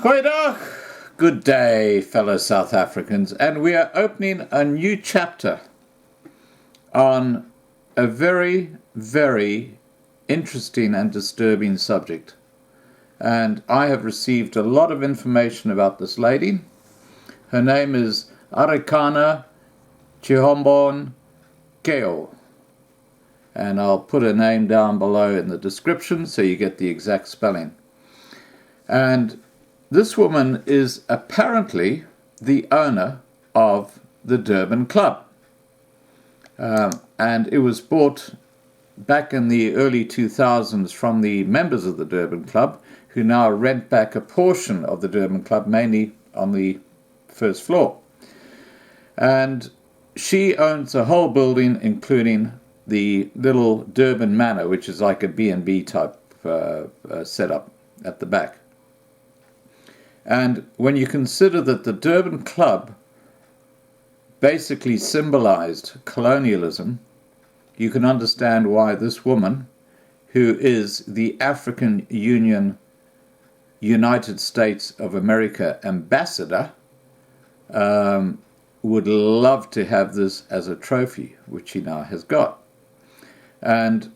Goeiedag, good day, fellow South Africans, and we are opening a new chapter on a very, very interesting and disturbing subject. And I have received a lot of information about this lady. Her name is Arikana Chihombori Quao. And I'll put her name down below in the description so you get the exact spelling. And this woman is apparently the owner of the Durban Club. And it was bought back in the early 2000s from the members of the Durban Club, who now rent back a portion of the Durban Club, mainly on the first floor. And she owns the whole building, including the little Durban Manor, which is like a B&B type setup at the back. And when you consider that the Durban Club basically symbolized colonialism, you can understand why this woman, who is the African Union United States of America ambassador, would love to have this as a trophy, which she now has got. And,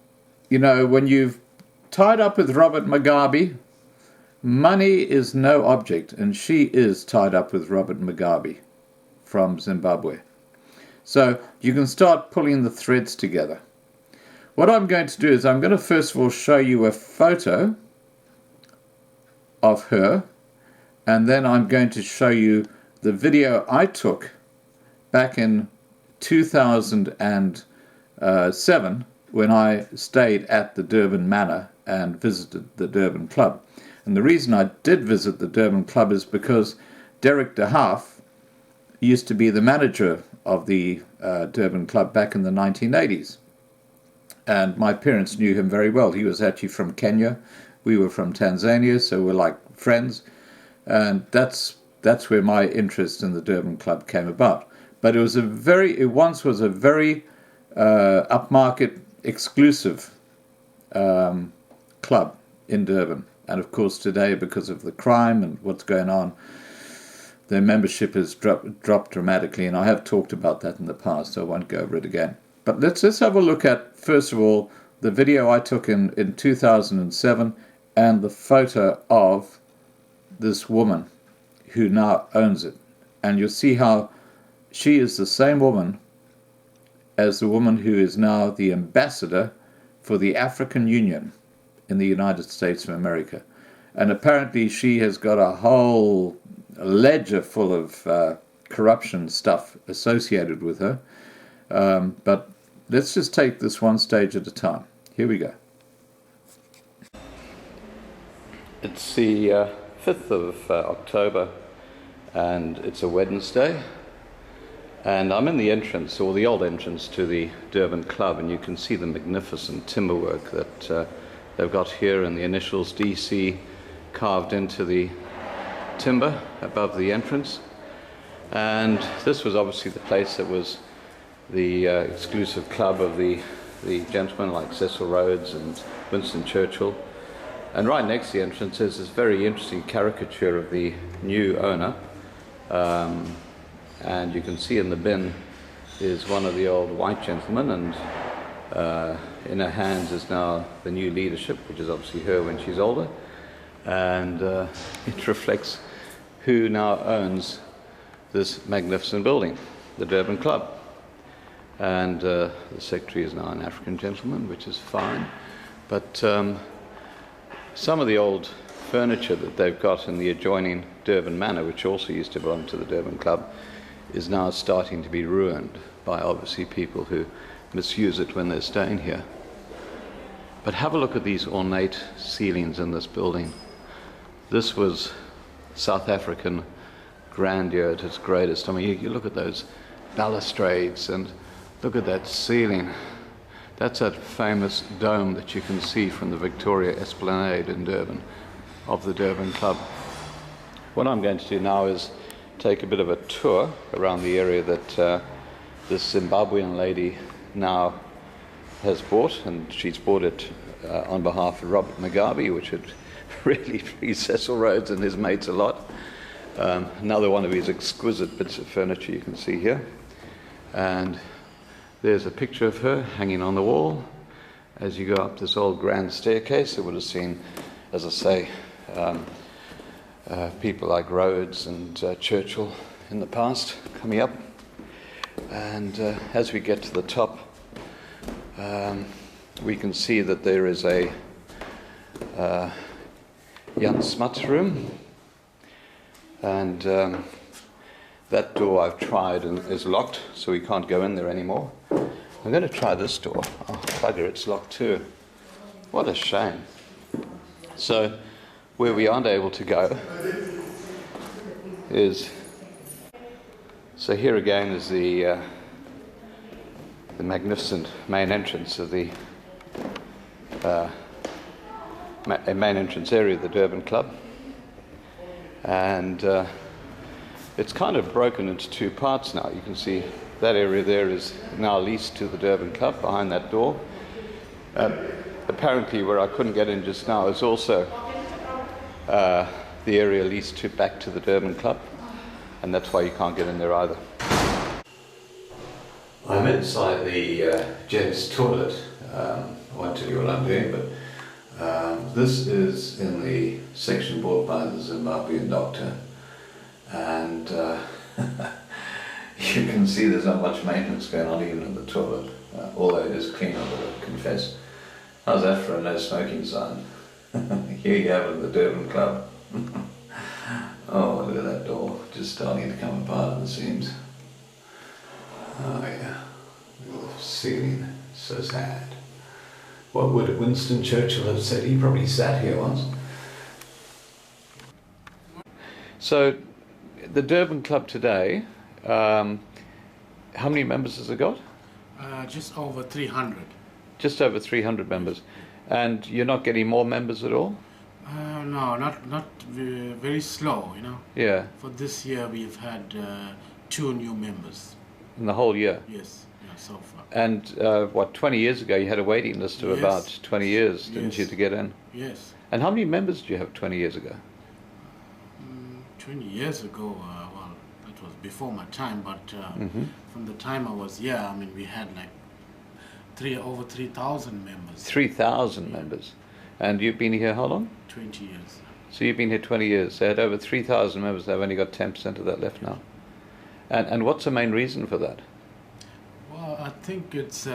you know, when you've tied up with Robert Mugabe, money is no object, and she is tied up with Robert Mugabe from Zimbabwe. So you can start pulling the threads together. What I'm going to do is I'm going to first of all show you a photo of her, and then I'm going to show you the video I took back in 2007 when I stayed at the Durban Manor and visited the Durban Club. And the reason I did visit the Durban Club is because Derek de Haaf used to be the manager of the Durban Club back in the 1980s. And my parents knew him very well. He was actually from Kenya. We were from Tanzania, so we're like friends. And that's where my interest in the Durban Club came about. But it once was a very upmarket, exclusive club in Durban. And of course today, because of the crime and what's going on, their membership has dropped dramatically. And I have talked about that in the past, so I won't go over it again. But let's have a look at, first of all, the video I took in 2007 and the photo of this woman who now owns it. And you'll see how she is the same woman as the woman who is now the ambassador for the African Union in the United States of America. And apparently she has got a whole ledger full of corruption stuff associated with her. But let's just take this one stage at a time. Here we go. It's the 5th of October, and it's a Wednesday. And I'm in the entrance, or the old entrance to the Durban Club, and you can see the magnificent timber work that they've got here, and the initials DC carved into the timber above the entrance. And this was obviously the place that was the exclusive club of the gentlemen like Cecil Rhodes and Winston Churchill. And right next to the entrance is this very interesting caricature of the new owner. And you can see in the bin is one of the old white gentlemen, and in her hands is now the new leadership, which is obviously her when she's older. And it reflects who now owns this magnificent building, the Durban Club. And the secretary is now an African gentleman, which is fine. But some of the old furniture that they've got in the adjoining Durban Manor, which also used to belong to the Durban Club, is now starting to be ruined by obviously people who misuse it when they're staying here. But have a look at these ornate ceilings in this building. This was South African grandeur at its greatest. I mean, you look at those balustrades and look at that ceiling. That's that famous dome that you can see from the Victoria Esplanade in Durban, of the Durban Club. What I'm going to do now is take a bit of a tour around the area that this Zimbabwean lady now has bought, and she's bought it on behalf of Robert Mugabe, which had really pleased Cecil Rhodes and his mates a lot. Another one of his exquisite bits of furniture you can see here. And there's a picture of her hanging on the wall. As you go up this old grand staircase, it would have seen, as I say, people like Rhodes and Churchill in the past coming up. And as we get to the top, we can see that there is a Jan Smuts room. And that door I've tried and is locked, so we can't go in there anymore. I'm going to try this door. Oh, bugger, it's locked too. What a shame. So, where we aren't able to go is... So here again is the magnificent main entrance of the main entrance area of the Durban Club. And it's kind of broken into two parts now. You can see that area there is now leased to the Durban Club behind that door. Apparently where I couldn't get in just now is also the area leased back to the Durban Club, and that's why you can't get in there either. I'm inside the gents' toilet. I won't tell you what I'm doing, but this is in the section bought by the Zimbabwean doctor, and you can see there's not much maintenance going on even in the toilet, although it is clean, I would confess. How's that for a no smoking sign? Here you have it at the Durban Club. Oh, look at that door, just starting to come apart at the seams. Oh yeah, look at the ceiling, so sad. What would Winston Churchill have said? He probably sat here once. So, the Durban Club today, how many members has it got? Just over 300. Just over 300 members. And you're not getting more members at all? No, not very slow, you know. Yeah. For this year we've had 2 new members. In the whole year? Yes, yeah, so far. And what, 20 years ago you had a waiting list of about 20 years, didn't you, to get in? Yes. And how many members did you have 20 years ago? 20 years ago, well, that was before my time, but from the time I was here, I mean, we had like over 3,000 members. 3,000 members. And you've been here how long? 20 years. So you've been here 20 years. They had over 3,000 members. They've only got 10% of that left now. And what's the main reason for that? Well, I think it's, you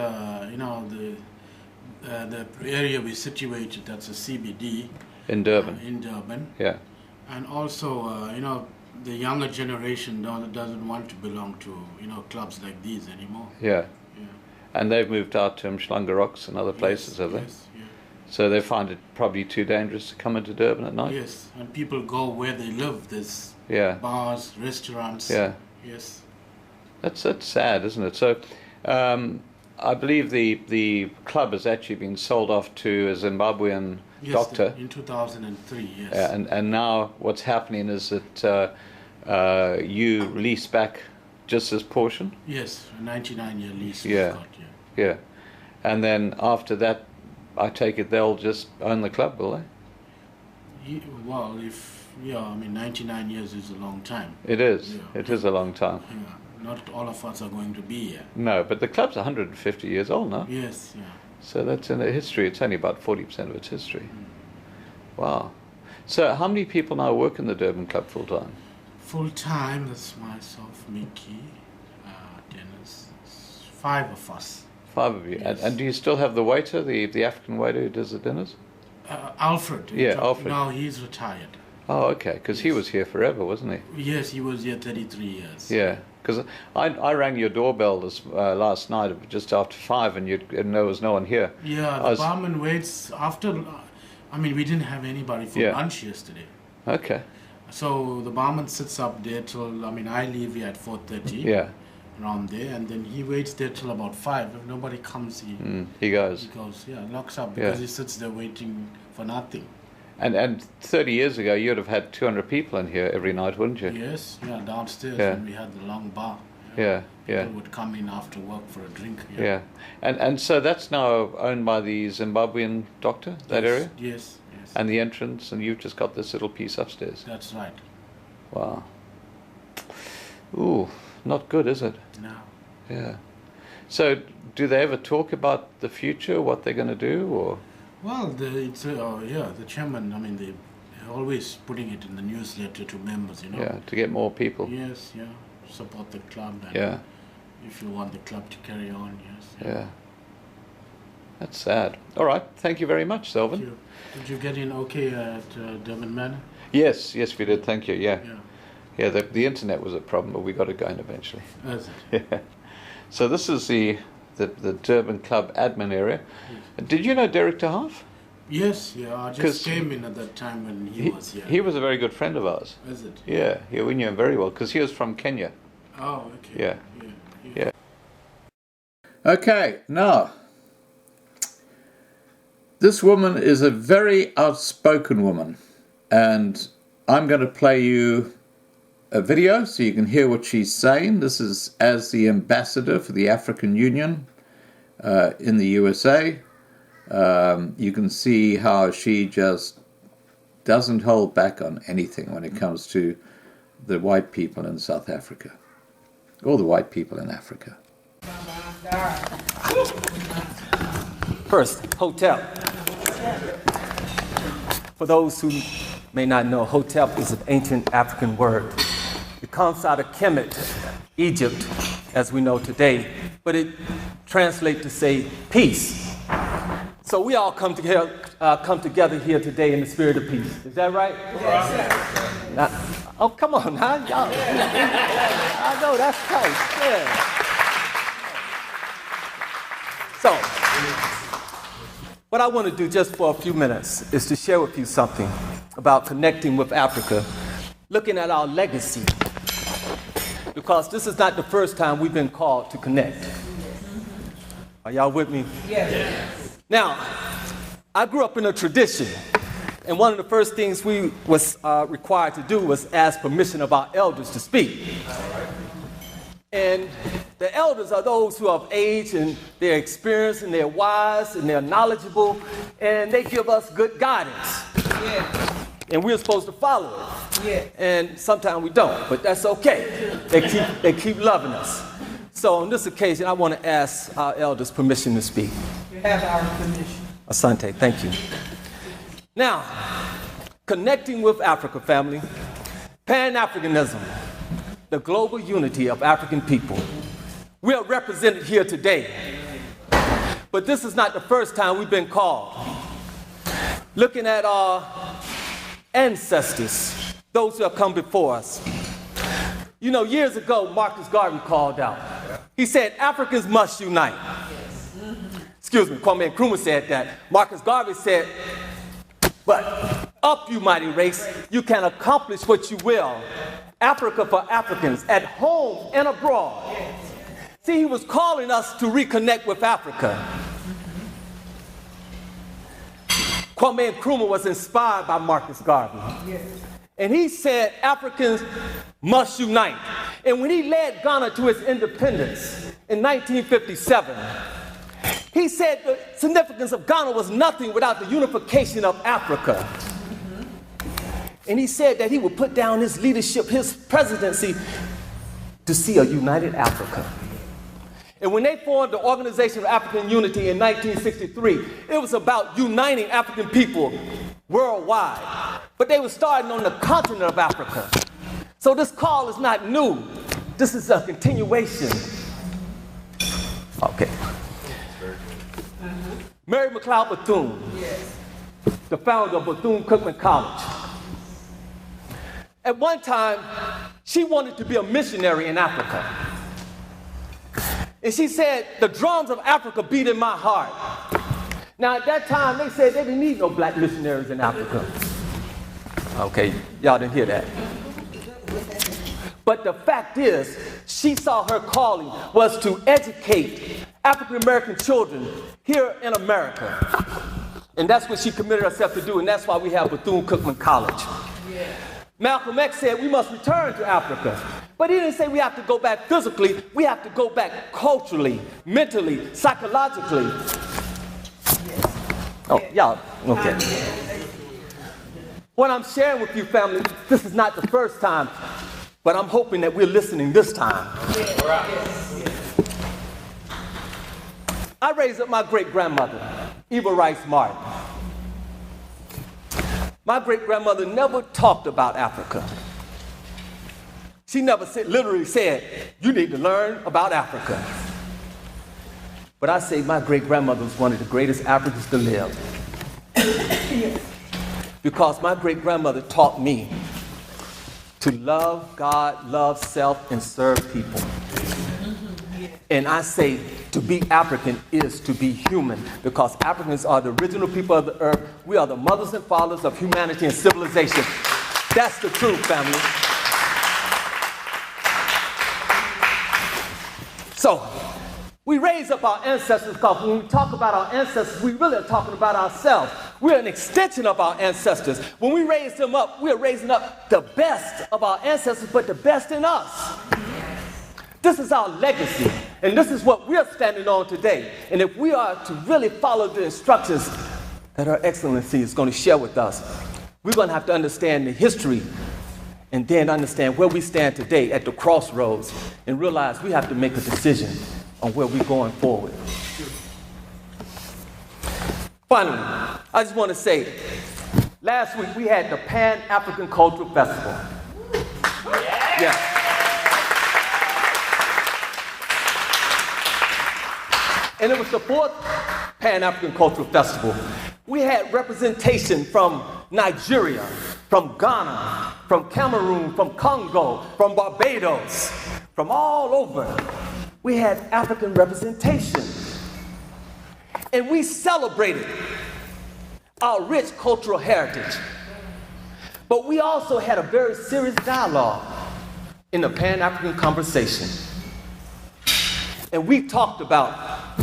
know, the area we're situated, that's a CBD. In Durban? In Durban. Yeah. And also, you know, the younger generation doesn't want to belong to, you know, clubs like these anymore. Yeah. Yeah. And they've moved out to Mhlanga Rocks and other places, have they? Yes, yeah. So they find it probably too dangerous to come into Durban at night? Yes, and people go where they live. There's bars, restaurants. Yeah. Yes. That's sad, isn't it? So I believe the club has actually been sold off to a Zimbabwean doctor. In 2003, yes. And now what's happening is that you lease back just this portion? Yes, a 99-year lease. Yeah. Yeah. And then after that, I take it they'll just own the club, will they? Well, I mean, 99 years is a long time. It is. Yeah. It is a long time. Yeah. Not all of us are going to be here. No, but the club's 150 years old now. Yes, yeah. So that's in the history. It's only about 40% of its history. Wow. So how many people now work in the Durban Club full time? Full time, that's myself, Mickey, Dennis, 5 of us. 5 of you. Yes. And do you still have the waiter, the African waiter who does the dinners? Alfred. Yeah, Alfred. No, he's retired. Oh, okay, because he was here forever, wasn't he? Yes, he was here 33 years. Yeah, because I rang your doorbell last night just after 5 and there was no one here. Yeah, the barman waits after, I mean, we didn't have anybody for lunch yesterday. Okay. So the barman sits up there till, I mean, I leave here at 4:30. Yeah. Around there, and then he waits there till about 5. If nobody comes, he goes. He goes, locks up because he sits there waiting for nothing. And 30 years ago, you'd have had 200 people in here every night, wouldn't you? Yes, downstairs when we had the long bar. People would come in after work for a drink. And so that's now owned by the Zimbabwean doctor, that area? Yes. and the entrance, and you've just got this little piece upstairs. That's right. Wow. Ooh, not good, is it? No. Yeah. So, do they ever talk about the future, what they're going to do, or? Well, the chairman, I mean, they're always putting it in the newsletter to members, you know. Yeah, to get more people. Yes, yeah. Support the club. And yeah. If you want the club to carry on, yes. Yeah. That's sad. All right. Thank you very much, Selvin. Thank you. Did you get in okay at Durban Manor? Yes, we did. Thank you. Yeah. Yeah. Yeah, the internet was a problem, but we got it going eventually. Is it? Yeah. So this is the Durban Club admin area. Yes. Did you know Derek Tahoff? Yes, yeah. I just came in at that time when he was here. He was a very good friend of ours. Is it? Yeah, we knew him very well because he was from Kenya. Oh, okay. Yeah. Okay, now, this woman is a very outspoken woman, and I'm going to play you a video so you can hear what she's saying. This is as the ambassador for the African Union in the USA. You can see how she just doesn't hold back on anything when it comes to the white people in South Africa, or the white people in Africa. First, hotel. For those who may not know, hotel is an ancient African word. It comes out of Kemet, Egypt, as we know today, but it translates to say peace. So we all come together here today in the spirit of peace. Is that right? Yes. Now, oh, come on, huh? Y'all. I know, that's tight. Yeah. So, what I want to do just for a few minutes is to share with you something about connecting with Africa, looking at our legacy, because this is not the first time we've been called to connect. Are y'all with me? Yes. Now, I grew up in a tradition, and one of the first things we was required to do was ask permission of our elders to speak. And the elders are those who have age and they're experienced and they're wise and they're knowledgeable, and they give us good guidance. Yeah. And we're supposed to follow it. Yeah. And sometimes we don't, but that's okay. They keep loving us. So on this occasion, I want to ask our elders permission to speak. You have our permission. Asante, thank you. Now, connecting with Africa, family, pan-africanism, the global unity of African people. We are represented here today, but this is not the first time we've been called. Looking at our ancestors, those who have come before us. You know, years ago, Marcus Garvey called out. He said, Africans must unite. Excuse me, Kwame Nkrumah said that. Marcus Garvey said, but up, you mighty race, you can accomplish what you will. Africa for Africans, at home and abroad. See, he was calling us to reconnect with Africa. Kwame Nkrumah was inspired by Marcus Garvey. And he said Africans must unite. And when he led Ghana to its independence in 1957, he said the significance of Ghana was nothing without the unification of Africa. And he said that he would put down his leadership, his presidency, to see a united Africa. And when they formed the Organization of African Unity in 1963, it was about uniting African people worldwide. But they were starting on the continent of Africa. So this call is not new. This is a continuation. Okay. Mary McLeod Bethune, the founder of Bethune-Cookman College. At one time, she wanted to be a missionary in Africa. And she said, the drums of Africa beat in my heart. Now, at that time, they said they didn't need no black missionaries in Africa. Okay, y'all didn't hear that. But the fact is, she saw her calling was to educate African-American children here in America. And that's what she committed herself to do, and that's why we have Bethune-Cookman College. Malcolm X said we must return to Africa. But he didn't say we have to go back physically, we have to go back culturally, mentally, psychologically. Oh, y'all, okay. What I'm sharing with you, family, this is not the first time, but I'm hoping that we're listening this time. I raised up my great-grandmother, Eva Rice Martin. My great-grandmother never talked about Africa. She never literally said, you need to learn about Africa. But I say my great-grandmother was one of the greatest Africans to live. Because my great-grandmother taught me to love God, love self, and serve people. And I say to be African is to be human, because Africans are the original people of the earth. We are the mothers and fathers of humanity and civilization. That's the truth, family. So, we raise up our ancestors, because when we talk about our ancestors, we really are talking about ourselves. We're an extension of our ancestors. When we raise them up, we're raising up the best of our ancestors, but the best in us. This is our legacy, and this is what we're standing on today. And if we are to really follow the instructions that Her Excellency is going to share with us, we're going to have to understand the history and then understand where we stand today at the crossroads and realize we have to make a decision on where we're going forward. Finally, I just want to say, last week we had the Pan-African Cultural Festival. Yeah. And it was the 4th Pan-African Cultural Festival. We had representation from Nigeria, from Ghana, from Cameroon, from Congo, from Barbados, from all over. We had African representation. And we celebrated our rich cultural heritage. But we also had a very serious dialogue in the Pan-African conversation. And we talked about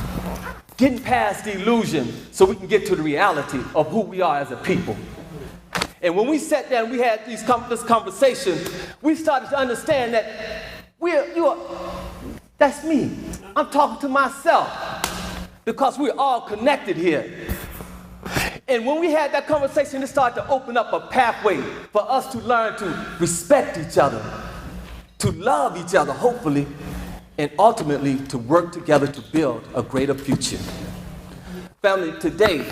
getting past the illusion so we can get to the reality of who we are as a people. And when we sat down, we had this conversation, we started to understand that that's me. I'm talking to myself, because we're all connected here. And when we had that conversation, it started to open up a pathway for us to learn to respect each other, to love each other, hopefully, and ultimately to work together to build a greater future. Family, today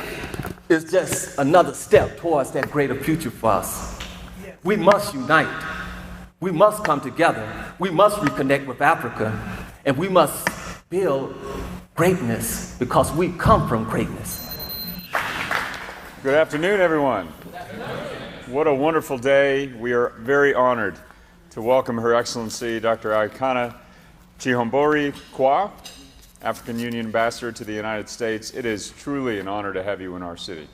is just another step towards that greater future for us. We must unite. We must come together. We must reconnect with Africa. And we must build greatness, because we come from greatness. Good afternoon, everyone. What a wonderful day. We are very honored to welcome Her Excellency Dr. Arikana Chihombori Quao, African Union Ambassador to the United States. It is truly an honor to have you in our city.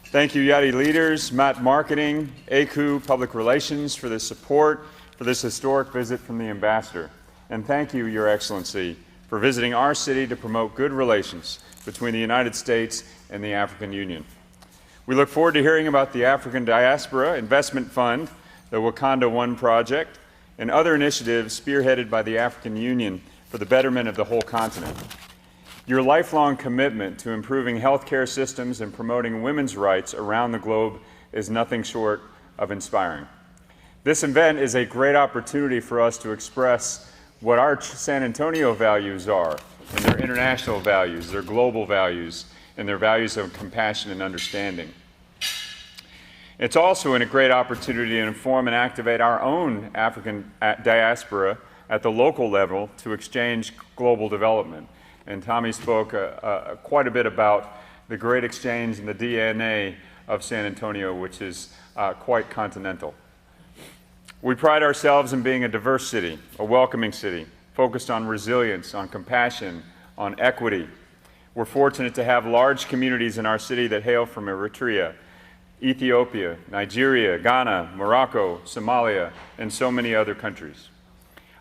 Thank you, Yadi leaders, Matt Marketing, ACU Public Relations, for the support for this historic visit from the Ambassador. And thank you, Your Excellency, for visiting our city to promote good relations between the United States and the African Union. We look forward to hearing about the African Diaspora Investment Fund, the Wakanda One Project, and other initiatives spearheaded by the African Union for the betterment of the whole continent. Your lifelong commitment to improving healthcare systems and promoting women's rights around the globe is nothing short of inspiring. This event is a great opportunity for us to express what our San Antonio values are, and their international values, their global values, and their values of compassion and understanding. It's also a great opportunity to inform and activate our own African diaspora at the local level to exchange global development. And Tommy spoke quite a bit about the great exchange and the DNA of San Antonio, which is quite continental. We pride ourselves in being a diverse city, a welcoming city, focused on resilience, on compassion, on equity. We're fortunate to have large communities in our city that hail from Eritrea, Ethiopia, Nigeria, Ghana, Morocco, Somalia, and so many other countries.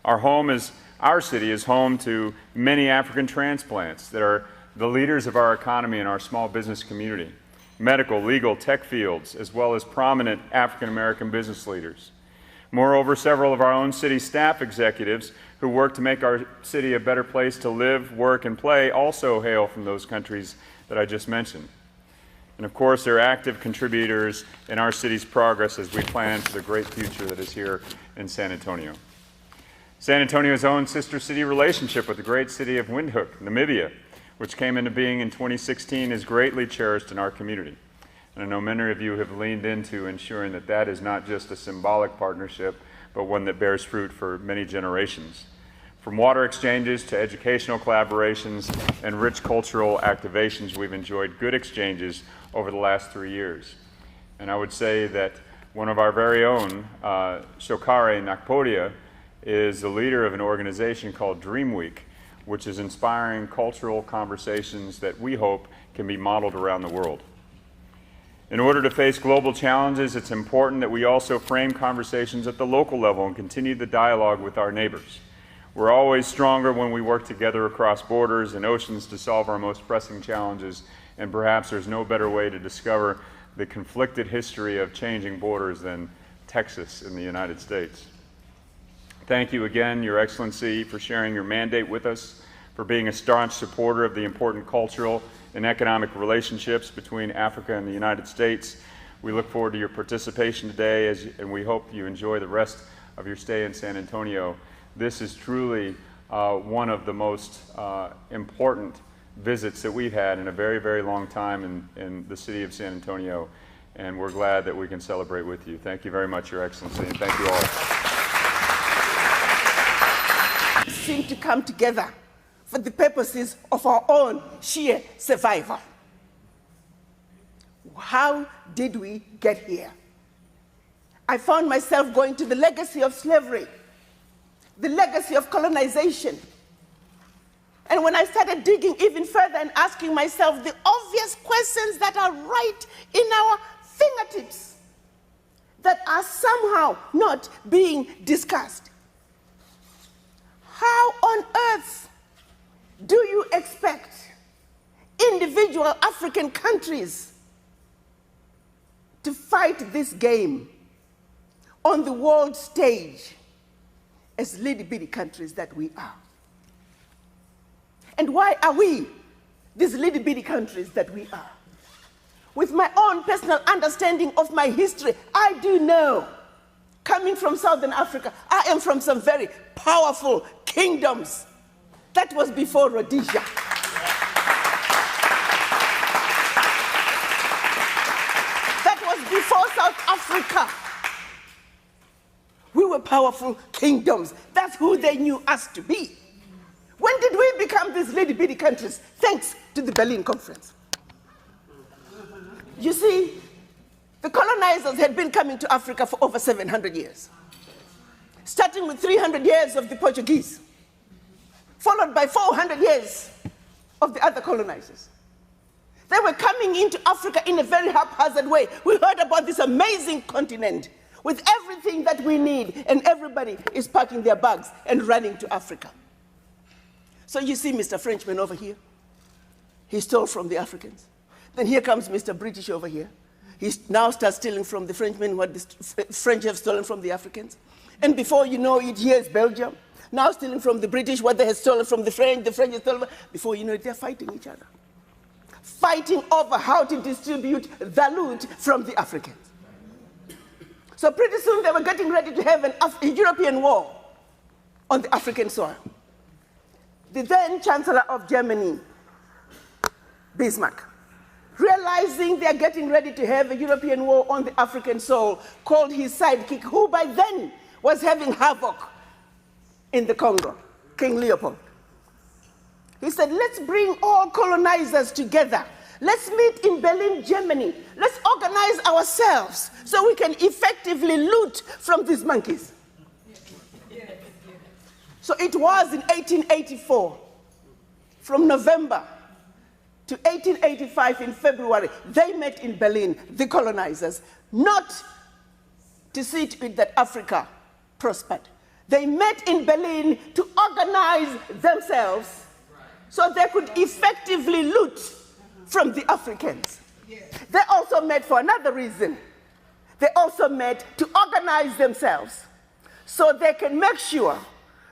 Our city is home to many African transplants that are the leaders of our economy and our small business community, medical, legal, tech fields, as well as prominent African American business leaders. Moreover, several of our own city staff executives who work to make our city a better place to live, work, and play also hail from those countries that I just mentioned. And of course, they're active contributors in our city's progress as we plan for the great future that is here in San Antonio. San Antonio's own sister city relationship with the great city of Windhoek, Namibia, which came into being in 2016, is greatly cherished in our community. And I know many of you have leaned into ensuring that that is not just a symbolic partnership, but one that bears fruit for many generations. From water exchanges to educational collaborations and rich cultural activations, we've enjoyed good exchanges over the last 3 years. And I would say that one of our very own, Shokare Nakpodia, is the leader of an organization called Dream Week, which is inspiring cultural conversations that we hope can be modeled around the world. In order to face global challenges, it's important that we also frame conversations at the local level and continue the dialogue with our neighbors. We're always stronger when we work together across borders and oceans to solve our most pressing challenges, and perhaps there's no better way to discover the conflicted history of changing borders than Texas in the United States. Thank you again, Your Excellency, for sharing your mandate with us, for being a staunch supporter of the important cultural and economic relationships between Africa and the United States. We look forward to your participation today, and we hope you enjoy the rest of your stay in San Antonio. This is truly one of the most important visits that we've had in a very, very long time in the city of San Antonio, and we're glad that we can celebrate with you. Thank you very much, Your Excellency, and thank you all. Seem to come together for the purposes of our own sheer survival. How did we get here? I found myself going to the legacy of slavery, the legacy of colonization. And when I started digging even further and asking myself the obvious questions that are right in our fingertips, that are somehow not being discussed. How on earth do you expect individual African countries to fight this game on the world stage as little-bitty countries that we are? And why are we these little-bitty countries that we are? With my own personal understanding of my history, I do know, coming from Southern Africa, I am from some very powerful kingdoms. That was before Rhodesia. That was before South Africa. We were powerful kingdoms. That's who they knew us to be. When did we become these little-bitty countries? Thanks to the Berlin Conference. You see, the colonizers had been coming to Africa for over 700 years, starting with 300 years of the Portuguese, followed by 400 years of the other colonizers. They were coming into Africa in a very haphazard way. We heard about this amazing continent with everything that we need, and everybody is packing their bags and running to Africa. So you see Mr. Frenchman over here. He stole from the Africans. Then here comes Mr. British over here. He now starts stealing from the Frenchmen what the French have stolen from the Africans. And before you know it, here is Belgium, now stealing from the British what they have stolen from the French have stolen. Before you know it, they're fighting each other. Fighting over how to distribute the loot from the Africans. So pretty soon they were getting ready to have a European war on the African soil. The then Chancellor of Germany, Bismarck, realizing they're getting ready to have a European war on the African soil, called his sidekick, who by then was having havoc in the Congo, King Leopold. He said, let's bring all colonizers together. Let's meet in Berlin, Germany. Let's organize ourselves so we can effectively loot from these monkeys. So it was in 1884, from November to 1885 in February, they met in Berlin, the colonizers, not to see to it that Africa prospered. They met in Berlin to organize themselves so they could effectively loot from the Africans. They also met for another reason. They also met to organize themselves so they can make sure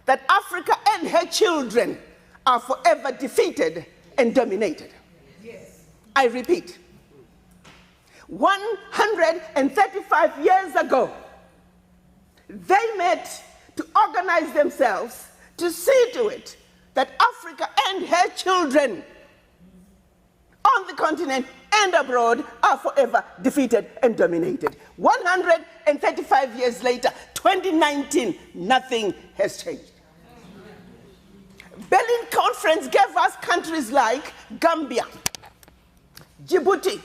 that Africa and her children are forever defeated and dominated. I repeat, 135 years ago, they met to organize themselves to see to it that Africa and her children on the continent and abroad are forever defeated and dominated. 135 years later, 2019, nothing has changed. Berlin Conference gave us countries like Gambia, Djibouti,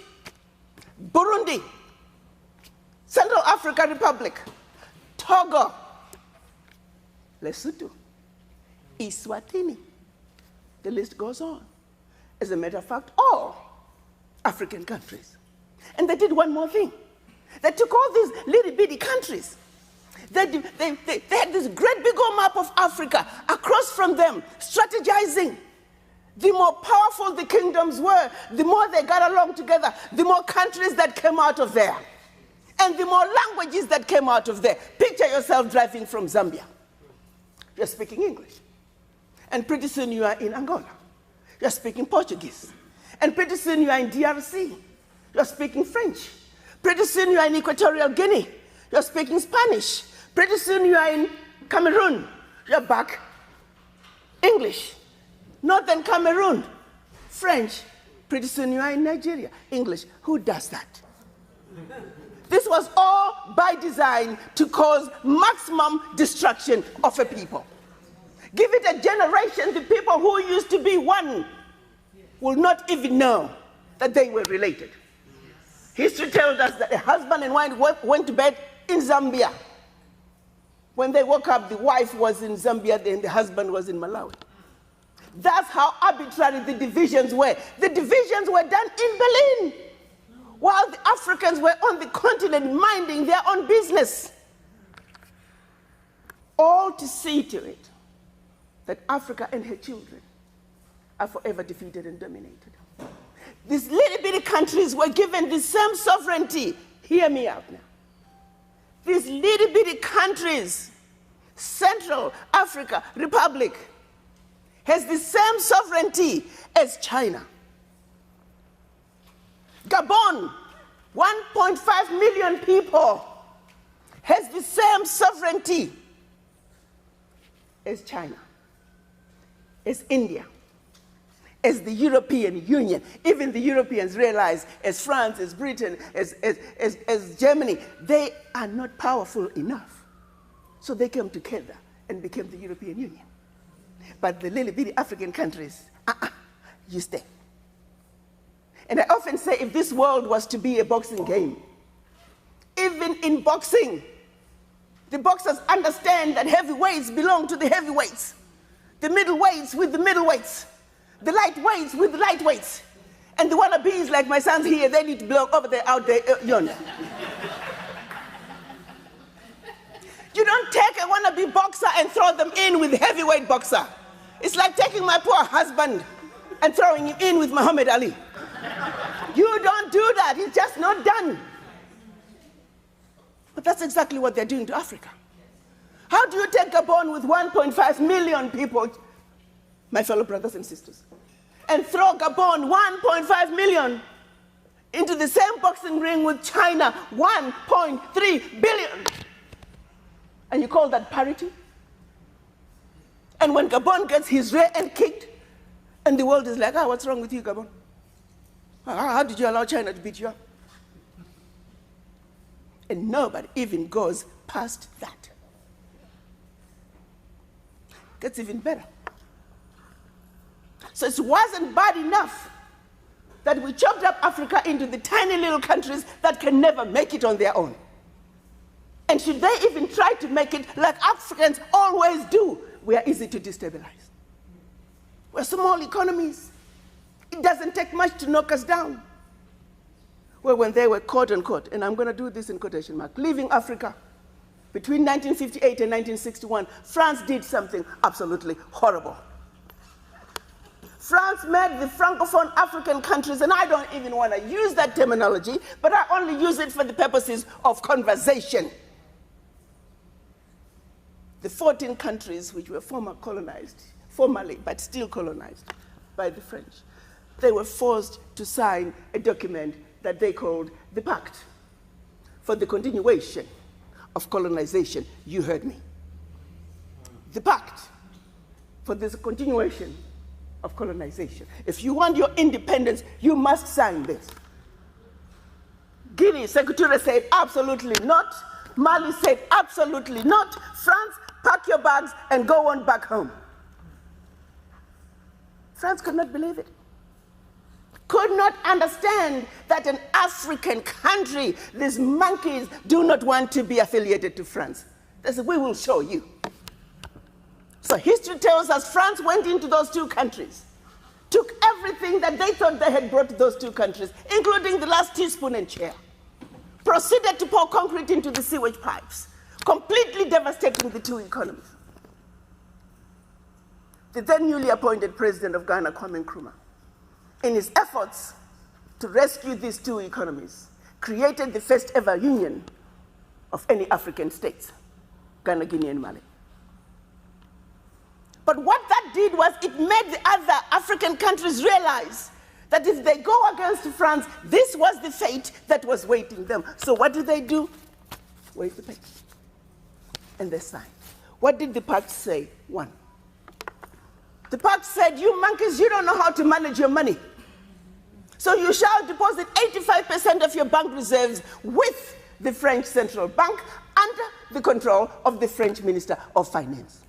Burundi, Central African Republic, Togo, Lesotho, Eswatini. The list goes on. As a matter of fact, all African countries. And they did one more thing. They took all these little bitty countries. They had this great big old map of Africa across from them, strategizing. The more powerful the kingdoms were, the more they got along together, the more countries that came out of there, and the more languages that came out of there. Picture yourself driving from Zambia. You're speaking English. And pretty soon you are in Angola. You're speaking Portuguese. And pretty soon you are in DRC. You're speaking French. Pretty soon you are in Equatorial Guinea. You're speaking Spanish. Pretty soon you are in Cameroon. You're back English. Northern Cameroon, French. Pretty soon you are in Nigeria. English. Who does that? This was all by design to cause maximum destruction of a people. Give it a generation, the people who used to be one will not even know that they were related. History tells us that a husband and wife went to bed in Zambia. When they woke up, the wife was in Zambia and the husband was in Malawi. That's how arbitrary the divisions were. The divisions were done in Berlin, while the Africans were on the continent minding their own business. All to see to it that Africa and her children are forever defeated and dominated. These little bitty countries were given the same sovereignty. Hear me out now. These little bitty countries, Central Africa Republic, has the same sovereignty as China. Gabon, 1.5 million people, has the same sovereignty as China, as India, as the European Union. Even the Europeans realize, as France, as Britain, as Germany, they are not powerful enough. So they came together and became the European Union. But the little bitty African countries, you stay. And I often say, if this world was to be a boxing game, even in boxing, the boxers understand that heavyweights belong to the heavyweights, the middleweights with the middleweights, the lightweights with the lightweights, and the wannabes like my sons here, they need to belong over there, out there, yonder. You don't take a wannabe boxer and throw them in with a heavyweight boxer. It's like taking my poor husband and throwing him in with Muhammad Ali. You don't do that. It's just not done. But that's exactly what they're doing to Africa. How do you take Gabon with 1.5 million people, my fellow brothers and sisters, and throw Gabon 1.5 million into the same boxing ring with China, 1.3 billion? And you call that parity? And when Gabon gets his rear end kicked, and the world is like, what's wrong with you, Gabon? How did you allow China to beat you up? And nobody even goes past that. Gets even better. So it wasn't bad enough that we chopped up Africa into the tiny little countries that can never make it on their own. And should they even try to make it like Africans always do, we are easy to destabilize. We're small economies. It doesn't take much to knock us down. Well, when they were quote unquote, and I'm going to do this in quotation mark, leaving Africa between 1958 and 1961, France did something absolutely horrible. France made the Francophone African countries, and I don't even want to use that terminology, but I only use it for the purposes of conversation. The 14 countries which were formally, but still colonized by the French, they were forced to sign a document that they called the Pact for the Continuation of Colonization. You heard me. The Pact for the Continuation of Colonization. If you want your independence, you must sign this. Guinea, Secretary said absolutely not. Mali said absolutely not. France, pack your bags and go on back home. France could not believe it. Could not understand that an African country, these monkeys, do not want to be affiliated to France. They said, we will show you. So history tells us France went into those two countries, took everything that they thought they had brought to those two countries, including the last teaspoon and chair, proceeded to pour concrete into the sewage pipes, completely devastating the two economies. The then newly appointed president of Ghana, Kwame Nkrumah, in his efforts to rescue these two economies, created the first ever union of any African states, Ghana, Guinea, and Mali. But what that did was it made the other African countries realize that if they go against France, this was the fate that was waiting them. So what do? Wait the paper. And they signed. What did the pact say? One. The pact said, you monkeys, you don't know how to manage your money. So you shall deposit 85% of your bank reserves with the French Central Bank under the control of the French Minister of Finance.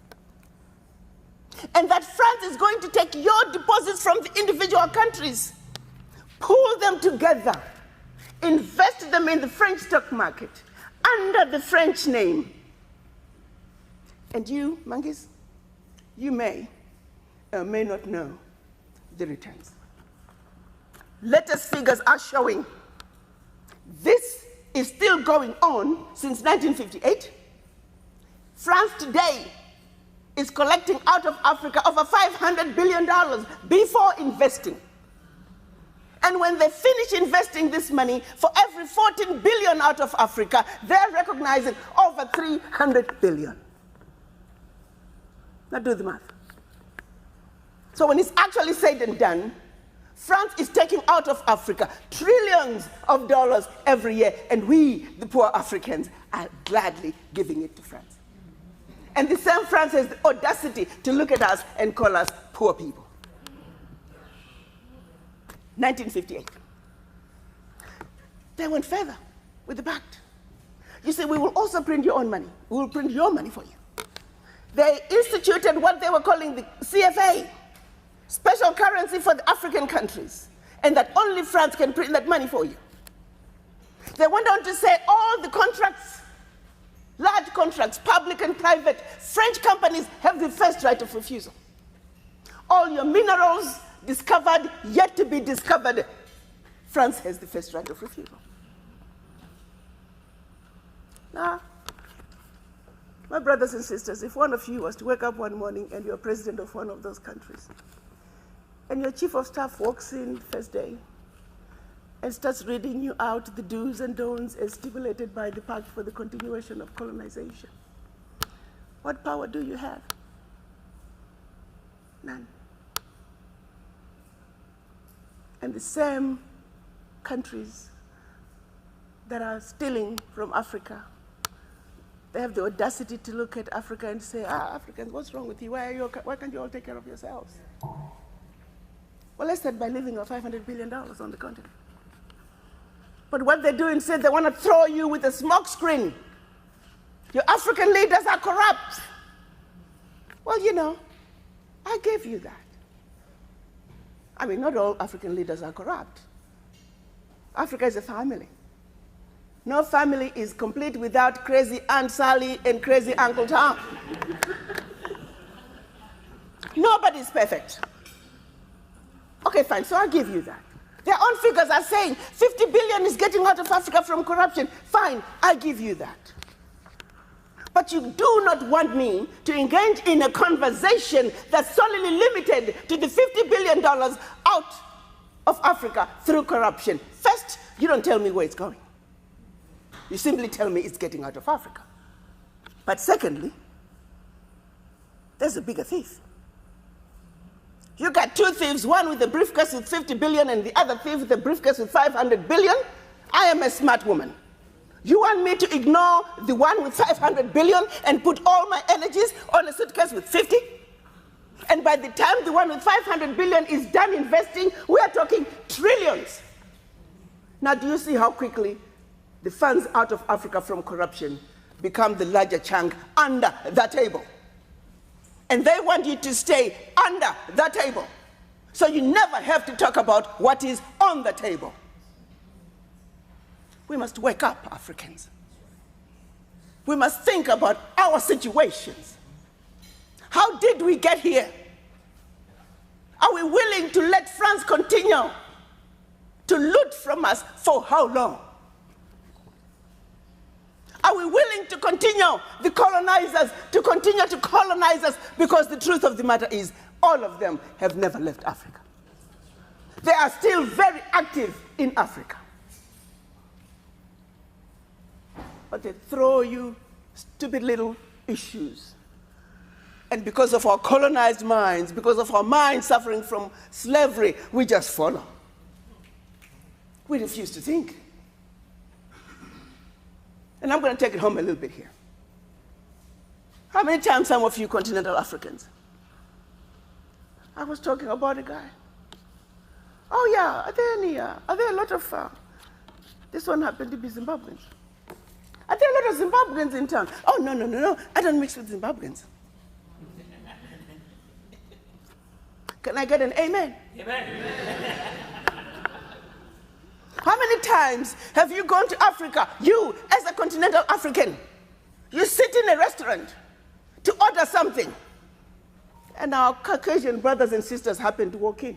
And that France is going to take your deposits from the individual countries, pool them together, invest them in the French stock market under the French name. And you, monkeys, you may or may not know the returns. Latest figures are showing this is still going on since 1958. France today is collecting out of Africa over $500 billion before investing. And when they finish investing this money, for every 14 billion out of Africa, they're recognizing over 300 billion. Now do the math. So when it's actually said and done, France is taking out of Africa trillions of dollars every year, and we, the poor Africans, are gladly giving it to France. And the same France has the audacity to look at us and call us poor people. 1958. They went further with the pact. You see, we will also print your own money. We will print your money for you. They instituted what they were calling the CFA, special currency for the African countries, and that only France can print that money for you. They went on to say all the contracts, large contracts, public and private, French companies have the first right of refusal. All your minerals discovered, yet to be discovered, France has the first right of refusal. Now, my brothers and sisters, if one of you was to wake up one morning and you're president of one of those countries, and your chief of staff walks in first day and starts reading you out the do's and don'ts as stipulated by the Pact for the Continuation of Colonization, what power do you have? None. And the same countries that are stealing from Africa, they have the audacity to look at Africa and say, Africans, what's wrong with you? Why can't you all take care of yourselves? Well, let's start by leaving our $500 billion on the continent. But what they do instead, they want to throw you with a smoke screen. Your African leaders are corrupt. Well, you know, I gave you that. I mean, not all African leaders are corrupt. Africa is a family. No family is complete without crazy Aunt Sally and crazy Uncle Tom. Nobody's perfect. Okay, fine, so I'll give you that. Their own figures are saying 50 billion is getting out of Africa from corruption. Fine, I give you that. But you do not want me to engage in a conversation that's solely limited to the $50 billion out of Africa through corruption. First, you don't tell me where it's going. You simply tell me it's getting out of Africa. But secondly, there's a bigger thief. You got two thieves, one with a briefcase with 50 billion and the other thief with a briefcase with 500 billion. I am a smart woman. You want me to ignore the one with 500 billion and put all my energies on a suitcase with 50? And by the time the one with 500 billion is done investing, we are talking trillions. Now, do you see how quickly the funds out of Africa from corruption become the larger chunk under the table? And they want you to stay under the table. So you never have to talk about what is on the table. We must wake up, Africans. We must think about our situations. How did we get here? Are we willing to let France continue to loot from us for how long? Are we willing to continue, the colonizers, to continue to colonize us? Because the truth of the matter is, all of them have never left Africa. They are still very active in Africa. But they throw you stupid little issues. And because of our colonized minds, because of our minds suffering from slavery, we just follow. We refuse to think. And I'm going to take it home a little bit here. How many times some of you continental Africans? I was talking about a guy. Oh yeah, are there a lot of, this one happened to be Zimbabweans. Are there a lot of Zimbabweans in town? Oh, no, I don't mix with Zimbabweans. Can I get an amen? Amen. How many times have you gone to Africa, you as a continental African, you sit in a restaurant to order something, and our Caucasian brothers and sisters happen to walk in.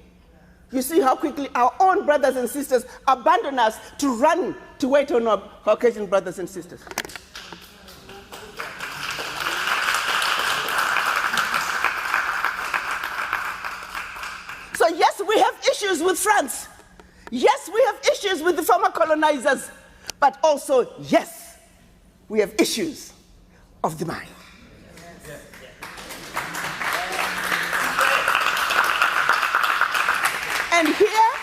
You see how quickly our own brothers and sisters abandon us to run to wait on our Caucasian brothers and sisters. So yes, we have issues with France. Yes, we have issues with the former colonizers. But also, yes, we have issues of the mind. And here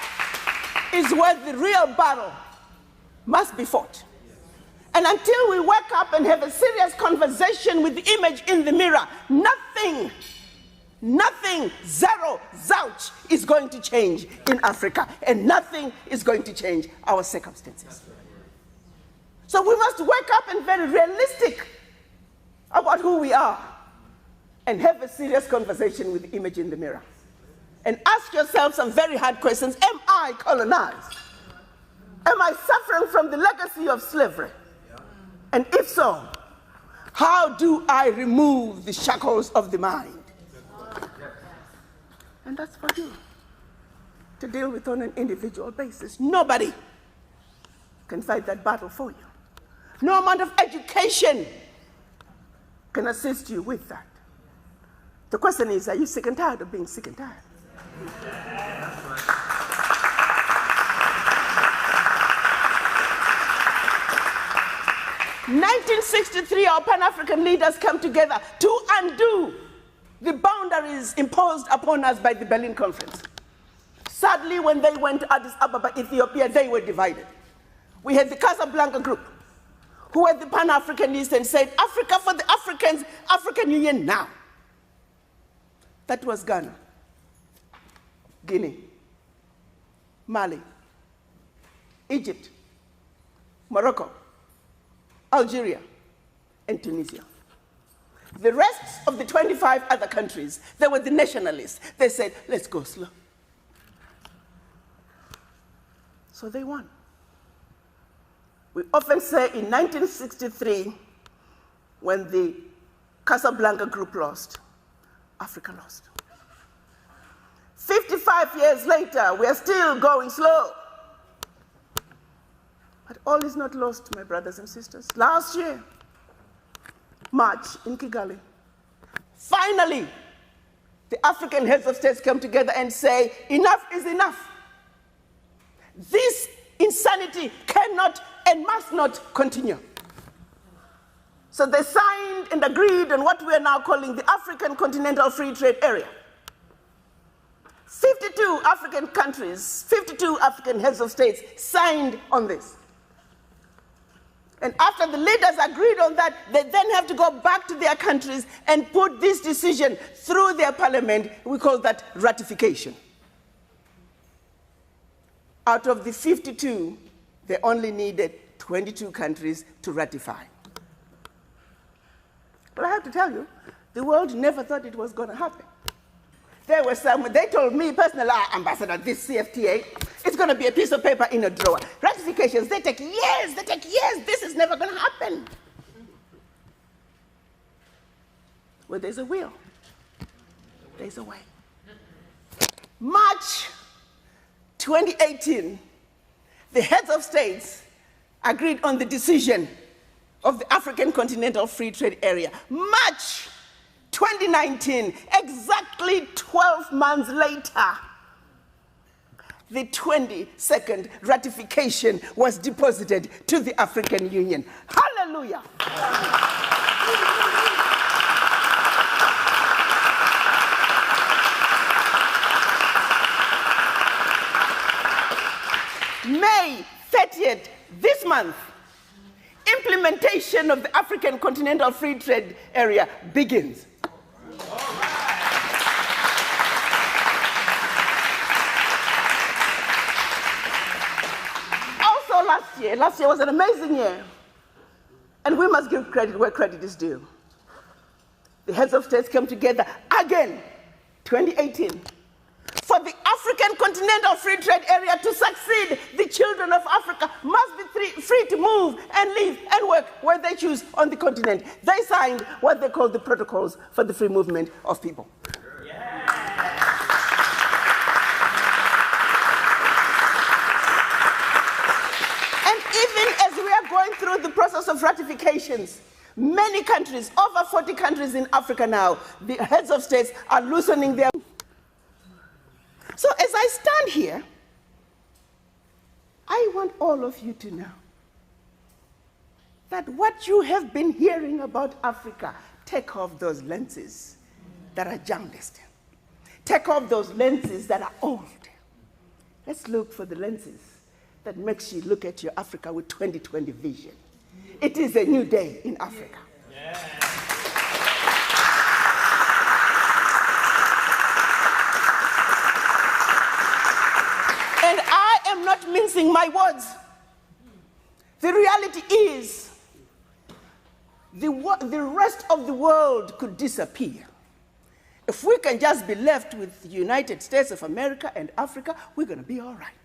is where the real battle must be fought. And until we wake up and have a serious conversation with the image in the mirror, nothing, zero, zouch, is going to change in Africa, and nothing is going to change our circumstances. So we must wake up and be very realistic about who we are and have a serious conversation with the image in the mirror. And ask yourself some very hard questions. Am I colonized? Am I suffering from the legacy of slavery? And if so, how do I remove the shackles of the mind? And that's for you to deal with on an individual basis. Nobody can fight that battle for you. No amount of education can assist you with that. The question is, are you sick and tired of being sick and tired? 1963, our Pan-African leaders came together to undo the boundaries imposed upon us by the Berlin Conference. Sadly, when they went to Addis Ababa, Ethiopia, they were divided. We had the Casablanca group, who were the Pan-Africanists and said, Africa for the Africans, African Union now. That was Ghana, Guinea, Mali, Egypt, Morocco, Algeria, and Tunisia. The rest of the 25 other countries, they were the nationalists. They said, let's go slow. So they won. We often say in 1963, when the Casablanca group lost, Africa lost. 55 years later, we are still going slow. But all is not lost, my brothers and sisters. Last year, March in Kigali, finally, the African heads of states come together and say, enough is enough. This insanity cannot and must not continue. So they signed and agreed on what we are now calling the African Continental Free Trade Area. 52 African countries, 52 African heads of states signed on this. And after the leaders agreed on that, they then have to go back to their countries and put this decision through their parliament. We call that ratification. Out of the 52, they only needed 22 countries to ratify. But I have to tell you, the world never thought it was going to happen. There were some, they told me personally, Ambassador, this CFTA, it's going to be a piece of paper in a drawer. Ratifications, they take years, this is never going to happen. Well, there's a will, there's a way. March 2018, the heads of states agreed on the decision of the African Continental Free Trade Area. March 2019, exactly 12 months later, the 22nd ratification was deposited to the African Union. Hallelujah! May 30th, this month, implementation of the African Continental Free Trade Area begins. Also last year was an amazing year, and we must give credit where credit is due. The heads of states came together again, 2018. For the African Continental Free Trade Area to succeed, the children of Africa must be free to move and live and work where they choose on the continent. They signed what they call the Protocols for the Free Movement of People. And even as we are going through the process of ratifications, many countries, over 40 countries in Africa now, the heads of states are loosening their... So as I stand here, I want all of you to know that what you have been hearing about Africa, take off those lenses that are jaundiced. Take off those lenses that are old. Let's look for the lenses that makes you look at your Africa with 2020 vision. It is a new day in Africa. Yeah. And I am not mincing my words. The reality is, the rest of the world could disappear. If we can just be left with the United States of America and Africa, we're going to be all right.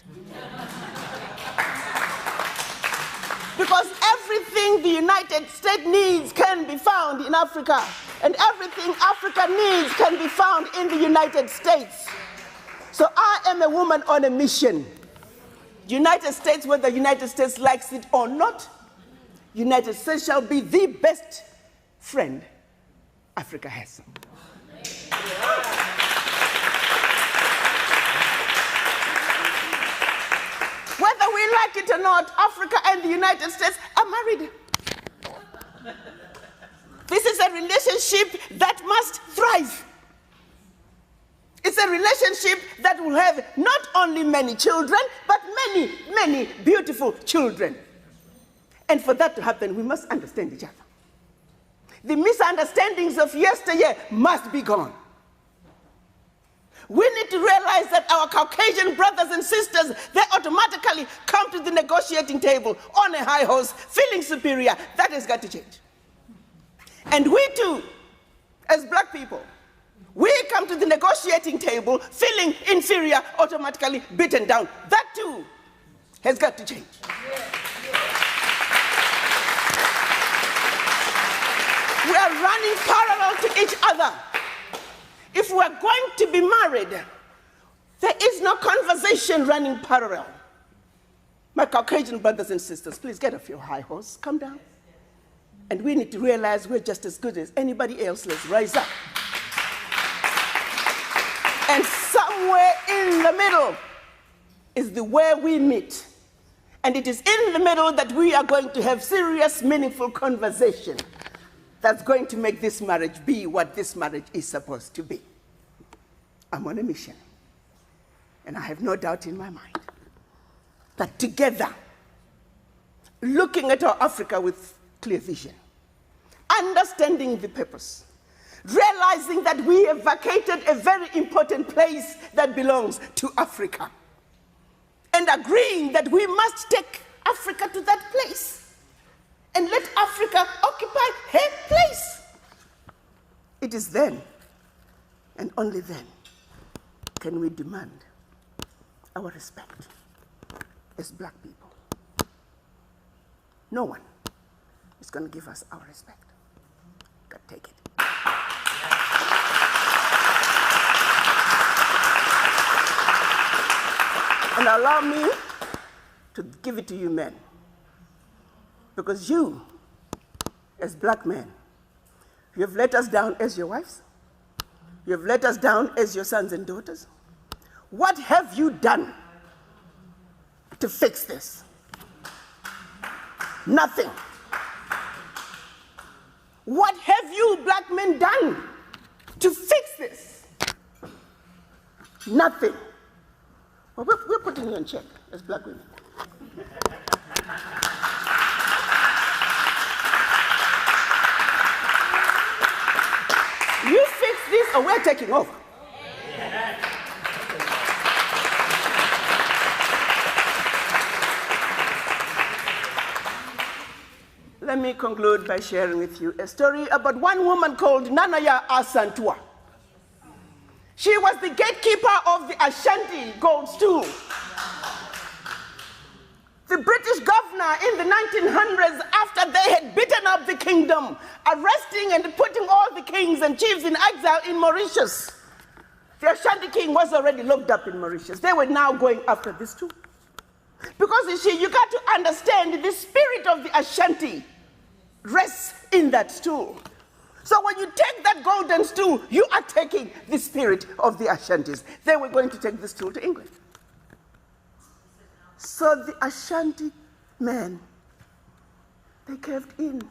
Because everything the United States needs can be found in Africa, and everything Africa needs can be found in the United States. So I am a woman on a mission. United States, whether the United States likes it or not, United States shall be the best friend Africa has. Whether we like it or not, Africa and the United States are married. This is a relationship that must thrive. It's a relationship that will have not only many children, but many, many beautiful children. And for that to happen, we must understand each other. The misunderstandings of yesteryear must be gone. We need to realize that our Caucasian brothers and sisters, they automatically come to the negotiating table on a high horse, feeling superior. That has got to change. And we too, as black people, we come to the negotiating table feeling inferior, automatically beaten down. That too has got to change. We are running parallel to each other. If we're going to be married, there is no conversation running parallel. My Caucasian brothers and sisters, please get off your high horse, come down. And we need to realize we're just as good as anybody else. Let's rise up. And somewhere in the middle is the way we meet. And it is in the middle that we are going to have serious, meaningful conversation that's going to make this marriage be what this marriage is supposed to be. I'm on a mission. And I have no doubt in my mind that together, looking at our Africa with clear vision, understanding the purpose, realizing that we have vacated a very important place that belongs to Africa, and agreeing that we must take Africa to that place and let Africa occupy her place. It is then, and only then, can we demand our respect as black people. No one is going to give us our respect. God, take it. And allow me to give it to you men. Because you, as black men, you have let us down as your wives. You have let us down as your sons and daughters. What have you done to fix this? Nothing. What have you black men done to fix this? Nothing. Well, we're putting you in check as black women. You fix this or we're taking over. Let me conclude by sharing with you a story about one woman called Nanaya Asantua. She was the gatekeeper of the Ashanti gold stool. The British governor in the 1900s, after they had beaten up the kingdom, arresting and putting all the kings and chiefs in exile in Mauritius. The Ashanti king was already locked up in Mauritius. They were now going after this too. Because you see, you got to understand the spirit of the Ashanti rests in that stool. So when you take that golden stool, you are taking the spirit of the Ashantis. They were going to take the stool to England. So the Ashanti men, they caved in.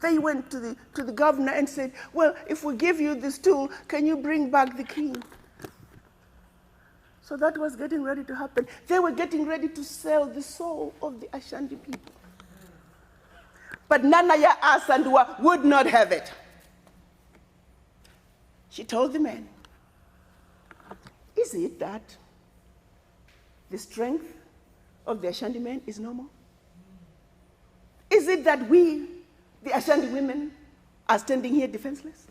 They went to the governor and said, well, if we give you this stool, can you bring back the king? So that was getting ready to happen. They were getting ready to sell the soul of the Ashanti people. But Nanaya Asandua would not have it. She told the men, is it that the strength of the Ashanti men is no more? Is it that we, the Ashanti women, are standing here defenseless?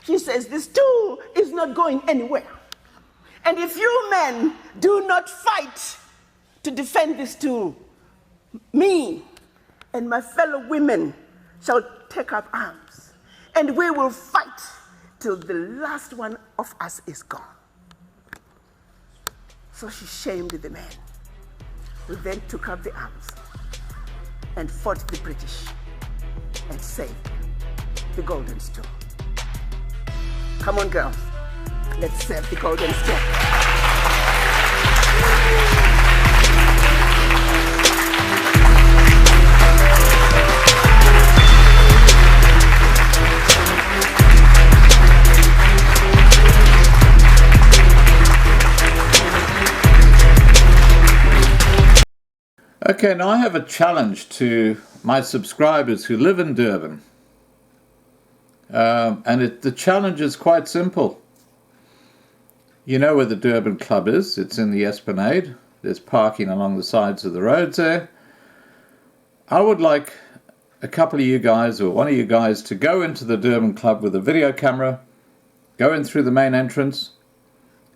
She says, this stool is not going anywhere. And if you men do not fight to defend this stool, me and my fellow women shall take up arms, and we will fight till the last one of us is gone. So she shamed the men, who then took up the arms and fought the British and saved the golden stool. Come on, girls, let's save the golden stool. Okay, now I have a challenge to my subscribers who live in Durban. The challenge is quite simple. You know where the Durban Club is. It's in the Esplanade. There's parking along the sides of the roads there. I would like a couple of you guys, or one of you guys, to go into the Durban Club with a video camera, go in through the main entrance,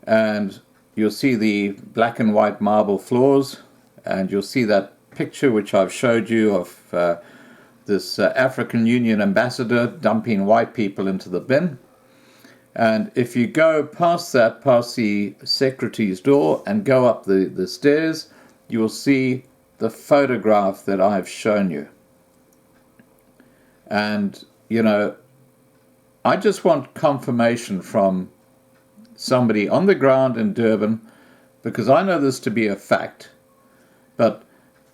and you'll see the black and white marble floors, and you'll see that picture which I've showed you of this African Union ambassador dumping white people into the bin. And if you go past that, past the secretary's door and go up the stairs, you will see the photograph that I've shown you. And, you know, I just want confirmation from somebody on the ground in Durban, because I know this to be a fact. But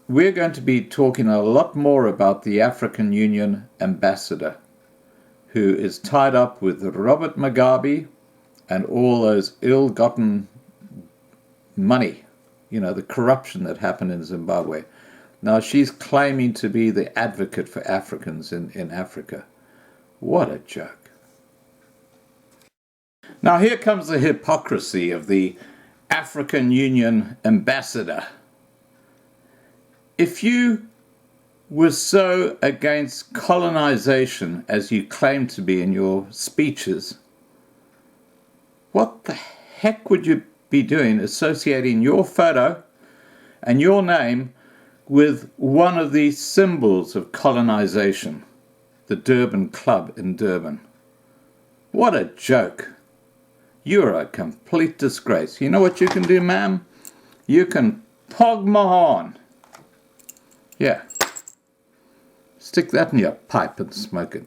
we're going to be talking a lot more about the African Union ambassador, who is tied up with Robert Mugabe and all those ill-gotten money, you know, the corruption that happened in Zimbabwe. Now she's claiming to be the advocate for Africans in Africa. What a joke. Now here comes the hypocrisy of the African Union ambassador. If you were so against colonization as you claim to be in your speeches, what the heck would you be doing associating your photo and your name with one of the symbols of colonization, the Durban Club in Durban? What a joke. You're a complete disgrace. You know what you can do, ma'am? You can pog my horn. Yeah. Stick that in your pipe and smoke it.